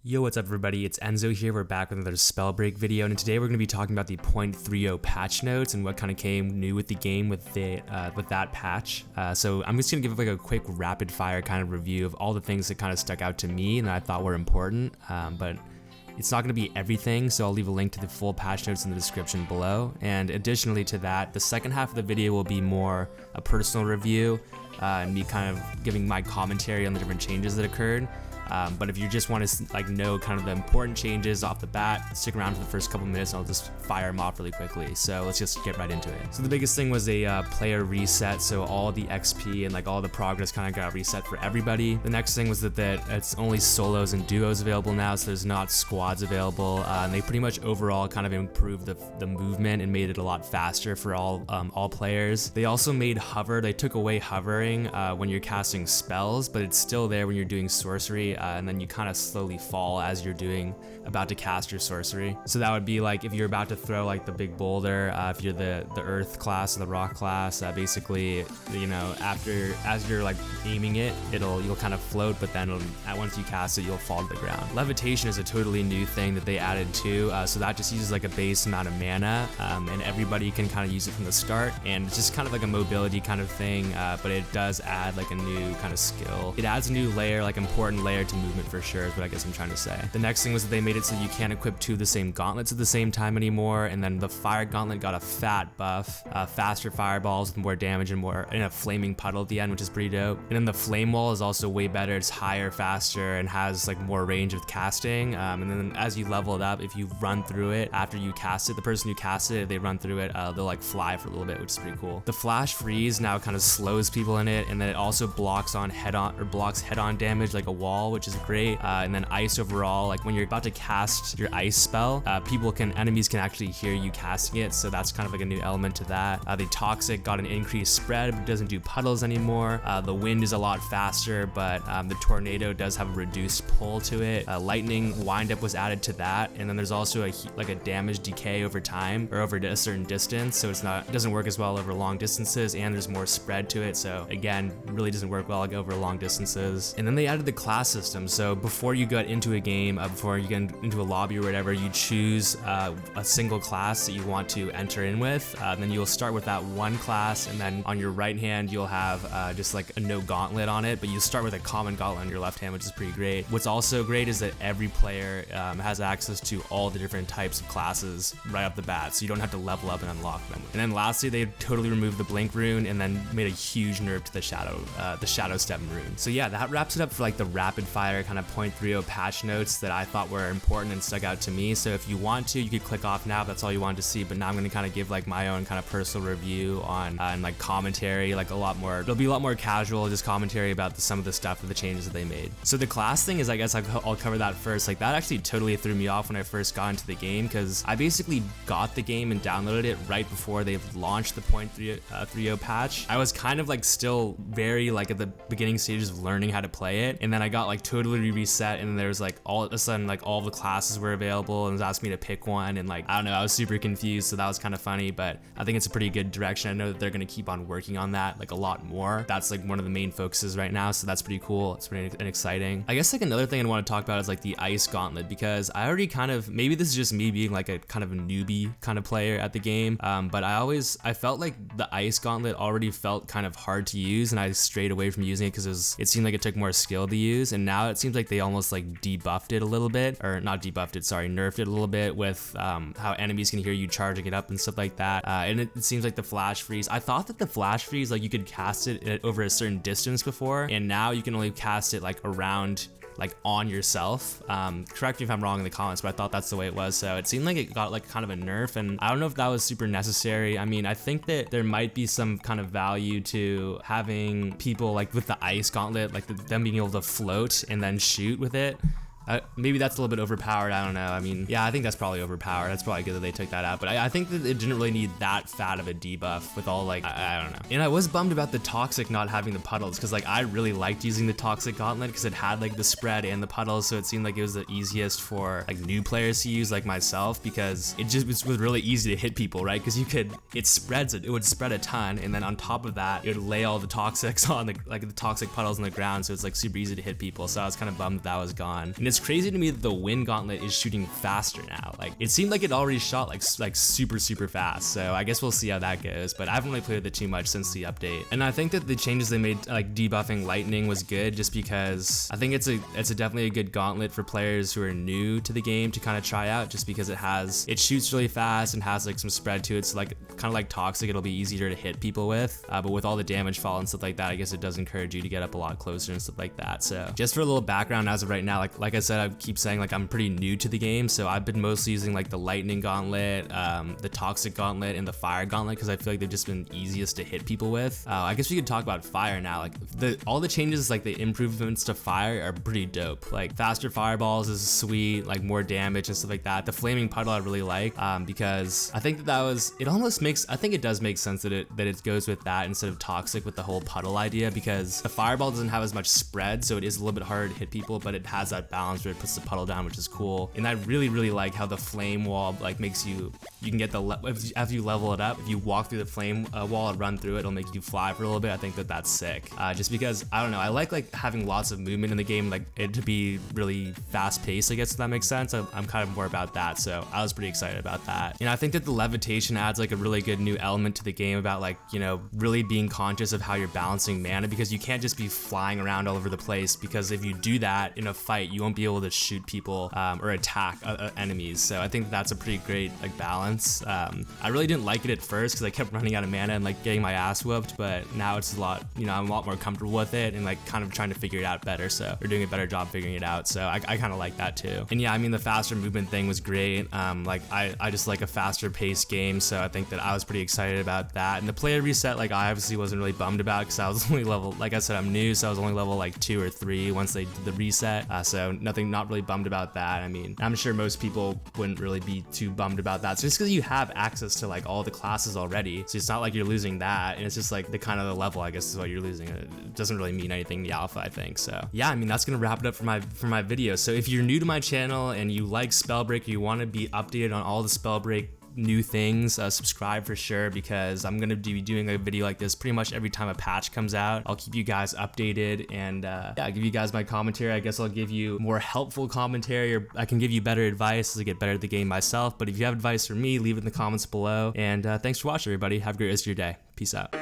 Yo, what's up everybody? It's Enzo here. We're back with another Spellbreak video, and today we're going to be talking about the 0.30 patch notes and what kind of came new with the game with that patch. So I'm just going to give like a quick rapid fire kind of review of all the things that kind of stuck out to me and that I thought were important, but it's not going to be everything, so I'll leave a link to the full patch notes in the description below. And additionally to that, the second half of the video will be more a personal review and me kind of giving my commentary on the different changes that occurred. But if you just want to know kind of the important changes off the bat, stick around for the first couple minutes and I'll just fire them off really quickly. So let's just get right into it. So the biggest thing was a player reset, so all the XP and all the progress kind of got reset for everybody. The next thing was that it's only solos and duos available now, so there's not squads available, and they pretty much overall kind of improved the movement and made it a lot faster for all players. They also made hover. They took away hovering when you're casting spells, but it's still there when you're doing sorcery. And then you kind of slowly fall as you're about to cast your sorcery. So that would be like if you're about to throw like the big boulder, if you're the earth class or the rock class, basically, as you're like aiming it, you'll kind of float, but then once you cast it, you'll fall to the ground. Levitation is a totally new thing that they added too, so that just uses like a base amount of mana, and everybody can kind of use it from the start, and it's just kind of like a mobility kind of thing, but it does add like a new kind of skill. It adds a new layer, like important layer to movement for sure, is what I guess I'm trying to say. The next thing was that they made it so you can't equip two of the same gauntlets at the same time anymore, and then the fire gauntlet got a fat buff, faster fireballs with more damage and a flaming puddle at the end, which is pretty dope. And then the flame wall is also way better. It's higher, faster, and has like more range with casting, and then as you level it up, if you run through it after you cast it, the person who casted it, they run through it, they'll like fly for a little bit, which is pretty cool. The flash freeze now kind of slows people in it, and then it also blocks head-on damage like a wall, which is great. And then ice overall, like when you're about to cast your ice spell, enemies can actually hear you casting it, so that's kind of like a new element to that. The toxic got an increased spread, but it doesn't do puddles anymore. The wind is a lot faster, but the tornado does have a reduced pull to it. Lightning windup was added to that, and then there's also a damage decay over time or over a certain distance, so it doesn't work as well over long distances, and there's more spread to it, so again, really doesn't work well over long distances. And then they added the class system, so before you get into a game, before you get into a lobby or whatever, you choose a single class that you want to enter in with, then you'll start with that one class, and then on your right hand you'll have just like a no gauntlet on it, but you start with a common gauntlet on your left hand, which is pretty great. What's also great is that every player has access to all the different types of classes right off the bat, so you don't have to level up and unlock them. And then lastly, they totally removed the blink rune and then made a huge nerf to the shadow step rune. So yeah, that wraps it up for like the rapid fire kind of 0.30 patch notes that I thought were important and stuck out to me. So if you want to, you could click off now if that's all you wanted to see, but now I'm going to kind of give like my own kind of personal review on and like commentary, like it'll be a lot more casual, just commentary about some of the stuff and the changes that they made. So the class thing is, I guess I'll cover that first. Like that actually totally threw me off when I first got into the game, because I basically got the game and downloaded it right before they launched the 0.30 patch. I was kind of like still very like at the beginning stages of learning how to play it, and then I got like totally reset, and there was like all of a sudden like all the classes were available and it was asking me to pick one, and like I don't know, I was super confused, so that was kind of funny, but I think it's a pretty good direction. I know that they're going to keep on working on that like a lot more. That's like one of the main focuses right now, so that's pretty cool. It's pretty exciting. I guess like another thing I want to talk about is like the ice gauntlet, because I already kind of, maybe this is just me being like a kind of a newbie kind of player at the game, but I felt like the ice gauntlet already felt kind of hard to use, and I strayed away from using it because it seemed like it took more skill to use, and now it seems like they almost like debuffed it a little bit, or not debuffed it, sorry, nerfed it a little bit with how enemies can hear you charging it up and stuff like that, and it seems like the flash freeze, I thought that the flash freeze, like you could cast it over a certain distance before, and now you can only cast it like around, like on yourself. Correct me if I'm wrong in the comments, but I thought that's the way it was. So it seemed like it got like kind of a nerf, and I don't know if that was super necessary. I mean, I think that there might be some kind of value to having people like with the ice gauntlet, like them being able to float and then shoot with it. Maybe that's a little bit overpowered, I don't know. I mean, yeah, I think that's probably overpowered. That's probably good that they took that out, but I think that it didn't really need that fat of a debuff with all like, I don't know. And I was bummed about the toxic not having the puddles, because like I really liked using the toxic gauntlet because it had like the spread and the puddles, so it seemed like it was the easiest for like new players to use like myself, because it just was really easy to hit people, right? Because it would spread a ton, and then on top of that, it would lay all the toxics on the toxic puddles on the ground, so it's like super easy to hit people. So I was kind of bummed that was gone. And it's it's crazy to me that the wind gauntlet is shooting faster now. Like, it seemed like it already shot like super fast, so I guess we'll see how that goes, but I haven't really played with it too much since the update. And I think that the changes they made, like debuffing lightning, was good, just because I think it's definitely a good gauntlet for players who are new to the game to kind of try out, just because it shoots really fast and has like some spread to it, so like kind of like toxic, it'll be easier to hit people with, but with all the damage fall and stuff like that, I guess it does encourage you to get up a lot closer and stuff like that. So just for a little background, as of right now, like I said, I keep saying like I'm pretty new to the game, so I've been mostly using like the lightning gauntlet, the toxic gauntlet, and the fire gauntlet, because I feel like they've just been easiest to hit people with. I guess we could talk about fire now. Like all the changes, like the improvements to fire are pretty dope. Like faster fireballs is sweet, like more damage and stuff like that. The flaming puddle I really like, because I think I think it does make sense that it goes with that instead of toxic with the whole puddle idea, because the fireball doesn't have as much spread, so it is a little bit harder to hit people, but it has that balance where it puts the puddle down, which is cool. And I really like how the flame wall like makes you can get after you level it up, if you walk through the flame wall and run through it, it'll make you fly for a little bit. I think that's sick, just because I don't know, I like having lots of movement in the game, like it to be really fast paced, I guess, if that makes sense. I'm kind of more about that, so I was pretty excited about that. And I think that the levitation adds like a really good new element to the game about, like, you know, really being conscious of how you're balancing mana, because you can't just be flying around all over the place, because if you do that in a fight, you won't be able to shoot people or attack enemies. So I think that's a pretty great like balance. I really didn't like it at first because I kept running out of mana and like getting my ass whooped, but now it's a lot, you know, I'm a lot more comfortable with it and like kind of trying to figure it out better, so we're doing a better job figuring it out, so I kind of like that too. And yeah, I mean, the faster movement thing was great. Like I just like a faster paced game, so I think that I was pretty excited about that. And the player reset, like I obviously wasn't really bummed about, because I was only level, like I said, I'm new, so I was only level like 2 or 3 once they did the reset, so not really bummed about that. I mean, I'm sure most people wouldn't really be too bummed about that, so just because you have access to like all the classes already, so it's not like you're losing that, and it's just like the level, I guess, is what you're losing. It doesn't really mean anything in the alpha, I think. So yeah, I mean, that's gonna wrap it up for my video. So if you're new to my channel and you like Spellbreak, or you want to be updated on all the Spellbreak new things, subscribe for sure, because I'm gonna be doing a video like this pretty much every time a patch comes out. I'll keep you guys updated, and yeah, I'll give you guys my commentary. I guess I'll give you more helpful commentary, or I can give you better advice to get better at the game myself. But if you have advice for me, leave it in the comments below. And thanks for watching, everybody. Have a great rest of your day. Peace out.